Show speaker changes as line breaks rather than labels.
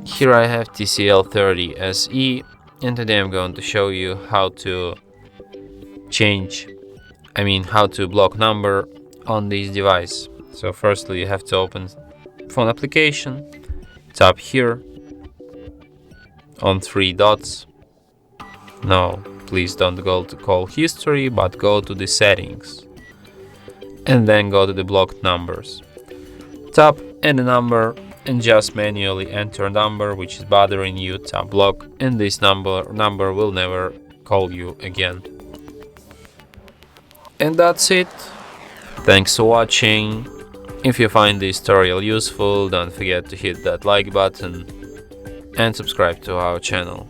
Here I have TCL 30 SE, and today I'm going to show you how to how to block number on this device. So firstly you have to open phone application, tap here on three dots. No, please don't go to call history, but go to the settings and then go to the blocked numbers. Tap any number and just manually enter a number which is bothering you, tap block, and this number will never call you again. And that's it. Thanks for watching. If you find this tutorial useful, don't forget to hit that like button and subscribe to our channel.